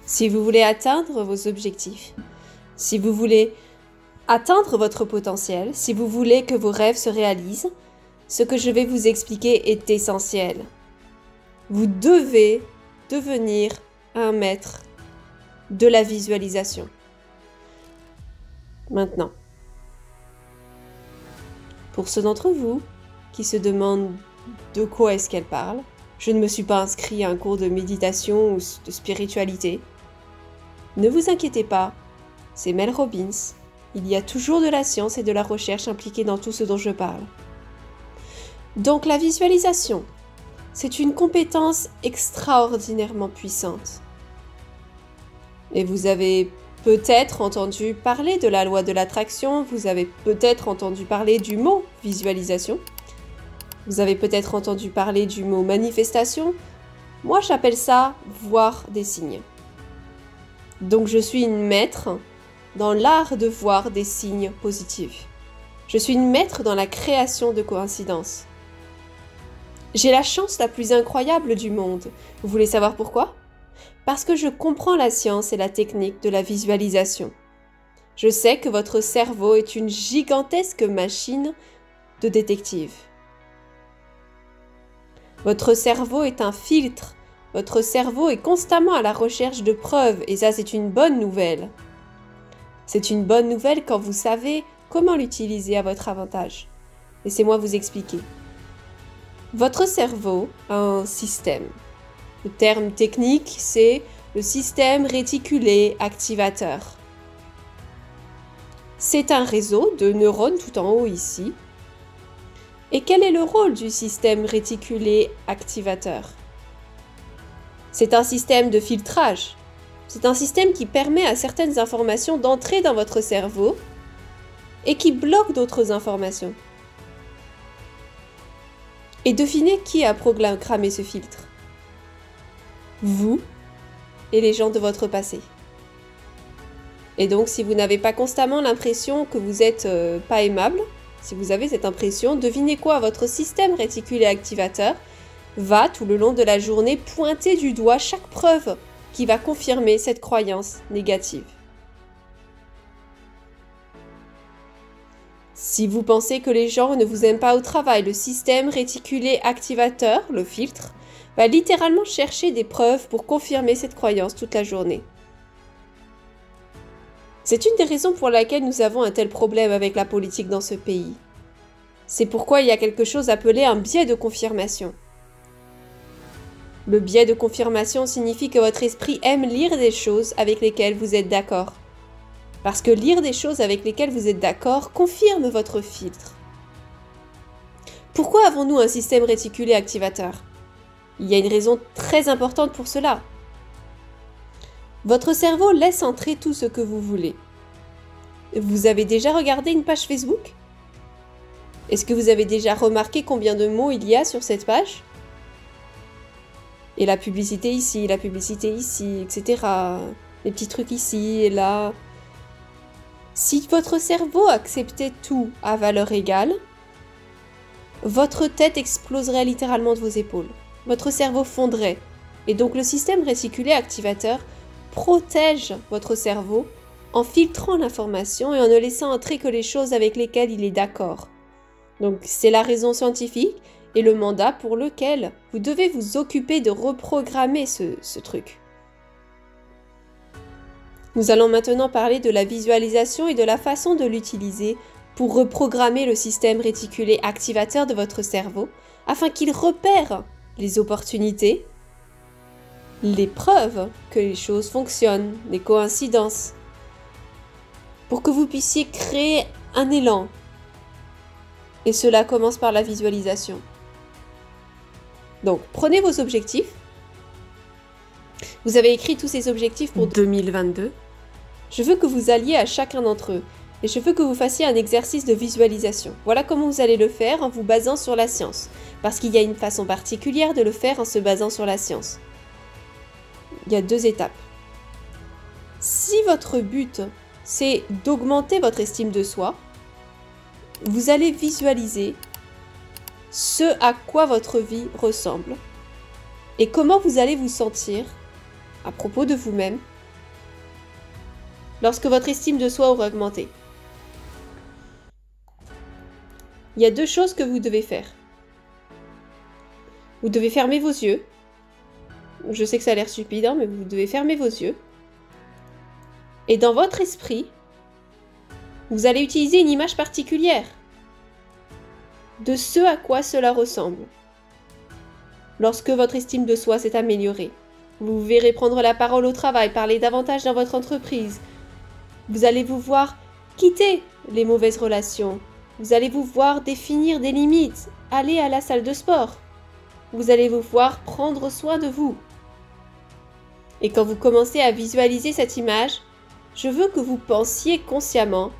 Si vous voulez atteindre vos objectifs, si vous voulez atteindre votre potentiel, si vous voulez que vos rêves se réalisent, ce que je vais vous expliquer est essentiel. Vous devez devenir un maître de la visualisation. Maintenant, pour ceux d'entre vous qui se demandent de quoi est-ce qu'elle parle, je ne me suis pas inscrit à un cours de méditation ou de spiritualité. Ne vous inquiétez pas, c'est Mel Robbins. Il y a toujours de la science et de la recherche impliquées dans tout ce dont je parle. Donc la visualisation, c'est une compétence extraordinairement puissante. Et vous avez peut-être entendu parler de la loi de l'attraction, vous avez peut-être entendu parler du mot visualisation, vous avez peut-être entendu parler du mot manifestation. Moi, j'appelle ça voir des signes. Donc je suis une maître dans l'art de voir des signes positifs. Je suis une maître dans la création de coïncidences. J'ai la chance la plus incroyable du monde. Vous voulez savoir pourquoi? Parce que je comprends la science et la technique de la visualisation. Je sais que votre cerveau est une gigantesque machine de détective. Votre cerveau est un filtre. Votre cerveau est constamment à la recherche de preuves, et ça, c'est une bonne nouvelle. C'est une bonne nouvelle quand vous savez comment l'utiliser à votre avantage. Laissez-moi vous expliquer. Votre cerveau a un système. Le terme technique, c'est le système réticulé activateur. C'est un réseau de neurones tout en haut ici. Et quel est le rôle du système réticulé activateur? C'est un système de filtrage. C'est un système qui permet à certaines informations d'entrer dans votre cerveau et qui bloque d'autres informations. Et devinez qui a programmé ce filtre? Vous et les gens de votre passé. Et donc, si vous n'avez pas constamment l'impression que vous n'êtes pas aimable, si vous avez cette impression, devinez quoi? Votre système réticulé activateur va, tout le long de la journée, pointer du doigt chaque preuve qui va confirmer cette croyance négative. Si vous pensez que les gens ne vous aiment pas au travail, le système réticulé activateur, le filtre, va littéralement chercher des preuves pour confirmer cette croyance toute la journée. C'est une des raisons pour laquelle nous avons un tel problème avec la politique dans ce pays. C'est pourquoi il y a quelque chose appelé un biais de confirmation. Le biais de confirmation signifie que votre esprit aime lire des choses avec lesquelles vous êtes d'accord. Parce que lire des choses avec lesquelles vous êtes d'accord confirme votre filtre. Pourquoi avons-nous un système réticulé activateur? Il y a une raison très importante pour cela. Votre cerveau laisse entrer tout ce que vous voulez. Vous avez déjà regardé une page Facebook? Est-ce que vous avez déjà remarqué combien de mots il y a sur cette page? Et la publicité ici, etc. Les petits trucs ici et là. Si votre cerveau acceptait tout à valeur égale, votre tête exploserait littéralement de vos épaules. Votre cerveau fondrait. Et donc le système réticulé activateur protège votre cerveau en filtrant l'information et en ne laissant entrer que les choses avec lesquelles il est d'accord. Donc c'est la raison scientifique et le mandat pour lequel vous devez vous occuper de reprogrammer ce truc. Nous allons maintenant parler de la visualisation et de la façon de l'utiliser pour reprogrammer le système réticulé activateur de votre cerveau afin qu'il repère les opportunités, les preuves que les choses fonctionnent, les coïncidences, pour que vous puissiez créer un élan. Et cela commence par la visualisation. Donc, prenez vos objectifs. Vous avez écrit tous ces objectifs pour 2022. Je veux que vous alliez à chacun d'entre eux et je veux que vous fassiez un exercice de visualisation. Voilà comment vous allez le faire en vous basant sur la science, parce qu'il y a une façon particulière de le faire en se basant sur la science. Il y a 2 étapes. Si votre but, c'est d'augmenter votre estime de soi, vous allez visualiser ce à quoi votre vie ressemble et comment vous allez vous sentir à propos de vous-même lorsque votre estime de soi aura augmenté. Il y a 2 choses que vous devez faire. Vous devez fermer vos yeux. Je sais que ça a l'air stupide, hein, mais vous devez fermer vos yeux. Et dans votre esprit, vous allez utiliser une image particulière de ce à quoi cela ressemble. Lorsque votre estime de soi s'est améliorée, vous verrez prendre la parole au travail, parler davantage dans votre entreprise. Vous allez vous voir quitter les mauvaises relations. Vous allez vous voir définir des limites, aller à la salle de sport. Vous allez vous voir prendre soin de vous. Et quand vous commencez à visualiser cette image, je veux que vous pensiez consciemment.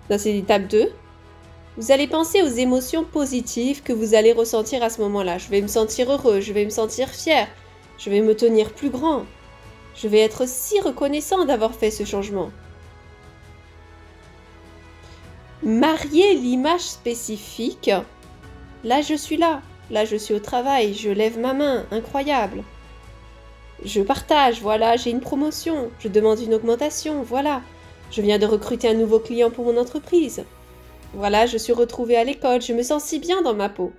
Dans cette étape 2, vous allez penser aux émotions positives que vous allez ressentir à ce moment-là. Je vais me sentir heureux, je vais me sentir fier, je vais me tenir plus grand. Je vais être si reconnaissant d'avoir fait ce changement. Mariez l'image spécifique. Là, je suis là. Là, je suis au travail. Je lève ma main. Incroyable. Je partage. Voilà, j'ai une promotion. Je demande une augmentation. Voilà. Je viens de recruter un nouveau client pour mon entreprise. Voilà, je suis retrouvée à l'école. Je me sens si bien dans ma peau.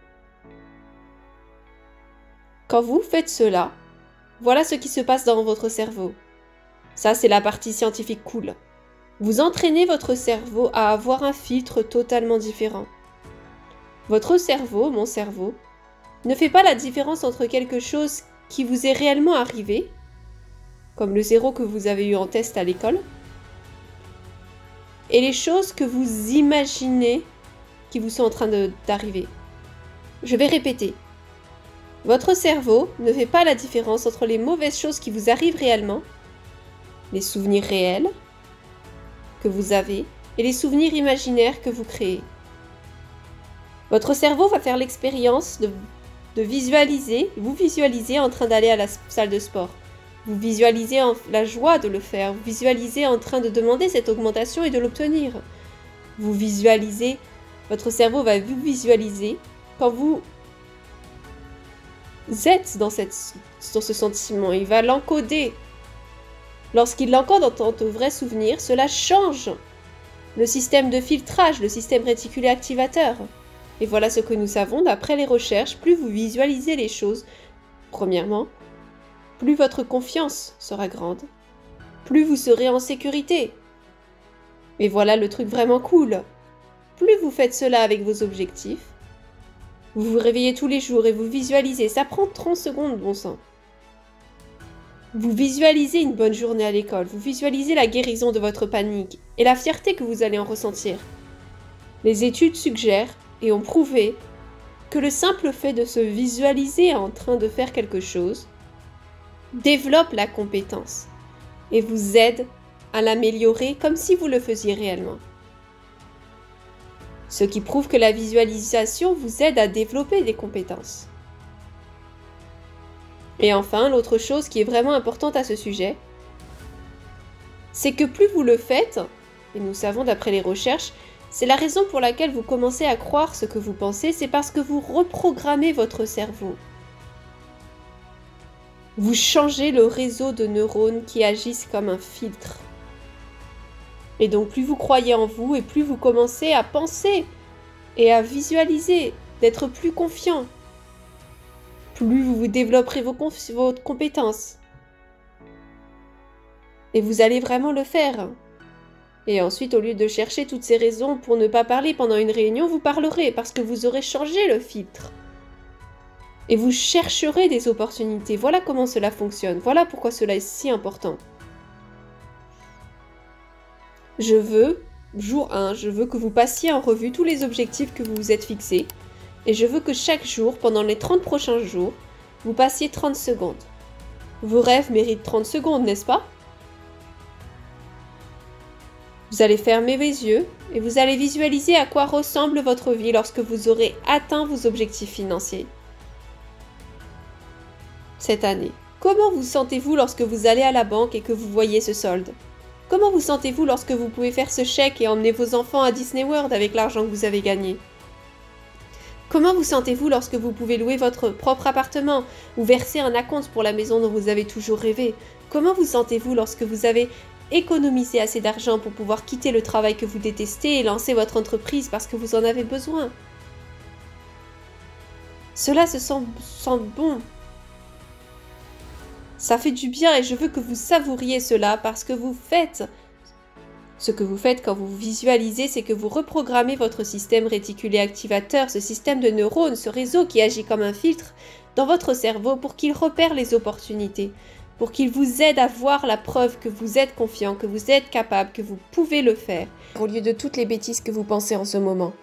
Quand vous faites cela, voilà ce qui se passe dans votre cerveau. Ça, c'est la partie scientifique cool. Vous entraînez votre cerveau à avoir un filtre totalement différent. Votre cerveau, mon cerveau, ne fait pas la différence entre quelque chose qui vous est réellement arrivé, comme le 0 que vous avez eu en test à l'école, et les choses que vous imaginez qui vous sont en train d'arriver. Je vais répéter. Votre cerveau ne fait pas la différence entre les mauvaises choses qui vous arrivent réellement, les souvenirs réels que vous avez et les souvenirs imaginaires que vous créez. Votre cerveau va faire l'expérience de visualiser, vous visualisez en train d'aller à la salle de sport. Vous visualisez la joie de le faire, vous visualisez en train de demander cette augmentation et de l'obtenir. Vous visualisez, votre cerveau va vous visualiser quand vous êtes dans ce sentiment, il va l'encoder. Lorsqu'il l'encode en tant que vrai souvenir, cela change le système de filtrage, le système réticulé activateur. Et voilà ce que nous savons d'après les recherches, plus vous visualisez les choses, premièrement, plus votre confiance sera grande, plus vous serez en sécurité. Et voilà le truc vraiment cool. Plus vous faites cela avec vos objectifs, vous vous réveillez tous les jours et vous visualisez, ça prend 30 secondes, bon sang. Vous visualisez une bonne journée à l'école, vous visualisez la guérison de votre panique et la fierté que vous allez en ressentir. Les études suggèrent et ont prouvé que le simple fait de se visualiser en train de faire quelque chose développe la compétence et vous aide à l'améliorer comme si vous le faisiez réellement. Ce qui prouve que la visualisation vous aide à développer des compétences. Et enfin, l'autre chose qui est vraiment importante à ce sujet, c'est que plus vous le faites, et nous savons d'après les recherches, c'est la raison pour laquelle vous commencez à croire ce que vous pensez, c'est parce que vous reprogrammez votre cerveau. Vous changez le réseau de neurones qui agissent comme un filtre. Et donc plus vous croyez en vous et plus vous commencez à penser et à visualiser, d'être plus confiant, plus vous développerez vos compétences. Et vous allez vraiment le faire. Et ensuite, au lieu de chercher toutes ces raisons pour ne pas parler pendant une réunion, vous parlerez parce que vous aurez changé le filtre. Et vous chercherez des opportunités. Voilà comment cela fonctionne. Voilà pourquoi cela est si important. Jour 1, je veux que vous passiez en revue tous les objectifs que vous vous êtes fixés. Et je veux que chaque jour, pendant les 30 prochains jours, vous passiez 30 secondes. Vos rêves méritent 30 secondes, n'est-ce pas? Vous allez fermer les yeux et vous allez visualiser à quoi ressemble votre vie lorsque vous aurez atteint vos objectifs financiers. Cette année, comment vous sentez-vous lorsque vous allez à la banque et que vous voyez ce solde? Comment vous sentez-vous lorsque vous pouvez faire ce chèque et emmener vos enfants à Disney World avec l'argent que vous avez gagné? Comment vous sentez-vous lorsque vous pouvez louer votre propre appartement ou verser un acompte pour la maison dont vous avez toujours rêvé? Comment vous sentez-vous lorsque vous avez économisé assez d'argent pour pouvoir quitter le travail que vous détestez et lancer votre entreprise parce que vous en avez besoin? Cela se sent bon. Ça fait du bien et je veux que vous savouriez cela parce que vous faites. Ce que vous faites quand vous visualisez, c'est que vous reprogrammez votre système réticulé activateur, ce système de neurones, ce réseau qui agit comme un filtre dans votre cerveau pour qu'il repère les opportunités, pour qu'il vous aide à voir la preuve que vous êtes confiant, que vous êtes capable, que vous pouvez le faire, au lieu de toutes les bêtises que vous pensez en ce moment.